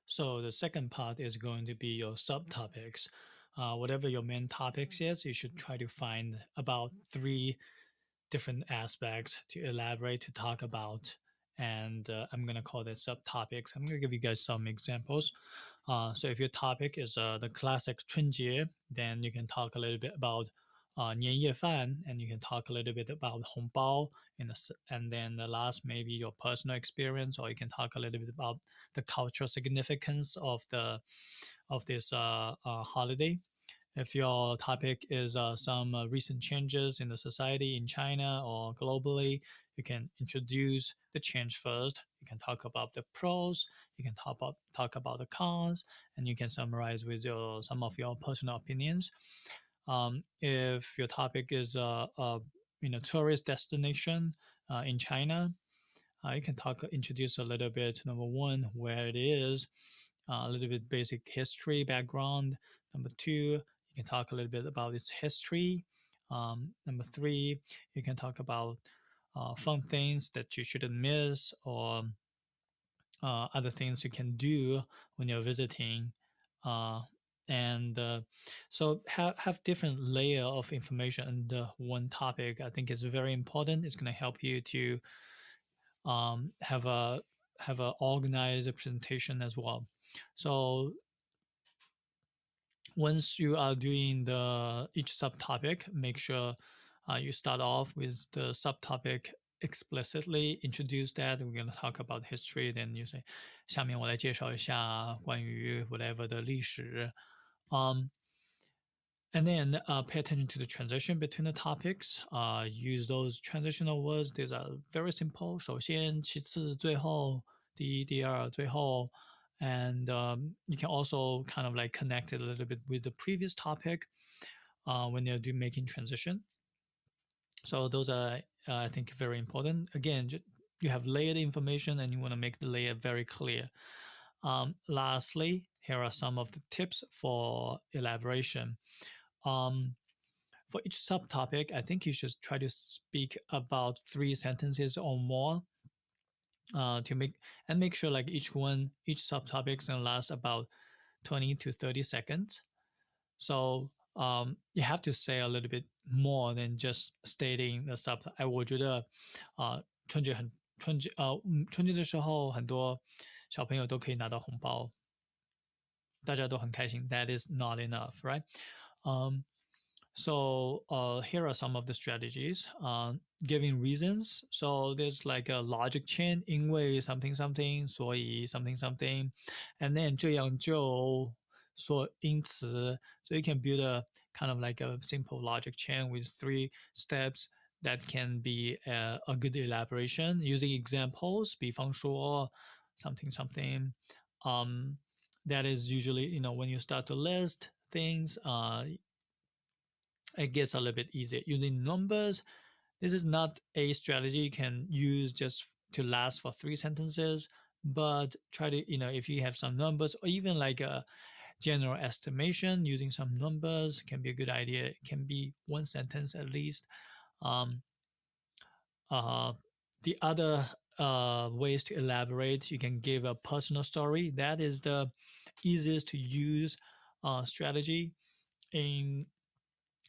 So the second part is going to be your subtopics. Whatever your main topics is, you should try to find about 3 different aspects to elaborate, to talk about. And I'm going to call that subtopics. I'm going to give you guys some examples. So if your topic is the classic 春节, then you can talk a little bit about 年夜饭, and you can talk a little bit about 红包, and then the last maybe your personal experience, or you can talk a little bit about the cultural significance of this holiday. If your topic is some recent changes in the society in China or globally, you can introduce the change first. You can talk about the pros. You can talk about the cons, and you can summarize with some of your personal opinions. If your topic is tourist destination in China, you can introduce a little bit. Number one, where it is, a little bit basic history background. Number two, you can talk a little bit about its history. Number three, you can talk about fun things that you shouldn't miss, or other things you can do when you're visiting. So have different layer of information under one topic. I think is very important. It's going to help you to have a organized presentation as well. So once you are doing each subtopic, make sure you start off with the subtopic explicitly, introduce that. We're going to talk about history. Then you say, 下面我来介绍一下关于 whatever 的历史。And then pay attention to the transition between the topics. Use those transitional words. These are very simple. 首先，其次，最后，第一，第二，最后。And you can also kind of like connect it a little bit with the previous topic when you're making transition. So those are, I think, very important. Again, you have layered information and you want to make the layer very clear. Lastly, here are some of the tips for elaboration. For each subtopic, I think you should try to speak about 3 sentences or more. To make sure like each subtopic is gonna last about 20 to 30 seconds. So you have to say a little bit more than just stating the subtopic. 哎，我觉得春节的时候很多小朋友都可以拿到红包，大家都很开心。That is not enough, right? So here are some of the strategies. Giving reasons. So there's like a logic chain, 因为 something something, 所以 something something, and then 这样就因此. So you can build a kind of like a simple logic chain with 3 steps that can be a good elaboration using examples. 比方说 something something. That is usually, when you start to list things, it gets a little bit easier. Using numbers, this is not a strategy you can use just to last for 3 sentences, but try to, if you have some numbers or even like a general estimation, using some numbers can be a good idea. It can be 1 sentence at least. The other ways to elaborate, you can give a personal story. That is the easiest to use strategy.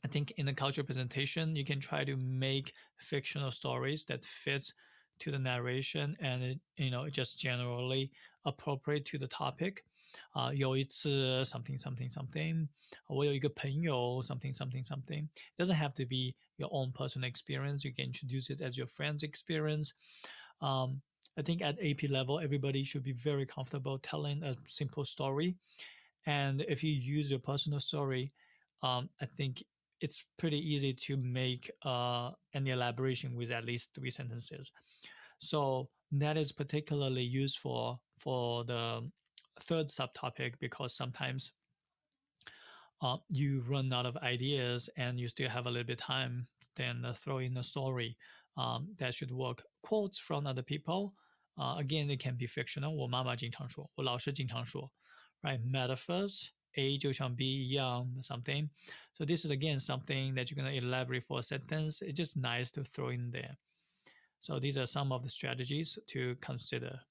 I think in the cultural presentation, you can try to make fictional stories that fit to the narration and just generally appropriate to the topic. 有一次 something something something. 我有一个朋友 something something something. It doesn't have to be your own personal experience. You can introduce it as your friend's experience. I think at AP level, everybody should be very comfortable telling a simple story. And if you use your personal story, I think it's pretty easy to make an elaboration with at least 3 sentences. So that is particularly useful for the 3rd subtopic, because sometimes you run out of ideas and you still have a little bit of time, then throw in a story that should work. Quotes from other people, again, they can be fictional. 我妈妈经常说，我老师经常说, right? Metaphors, A 就像 B 一样 something. So this is again something that you're going to elaborate for a sentence. It's just nice to throw in there. So these are some of the strategies to consider.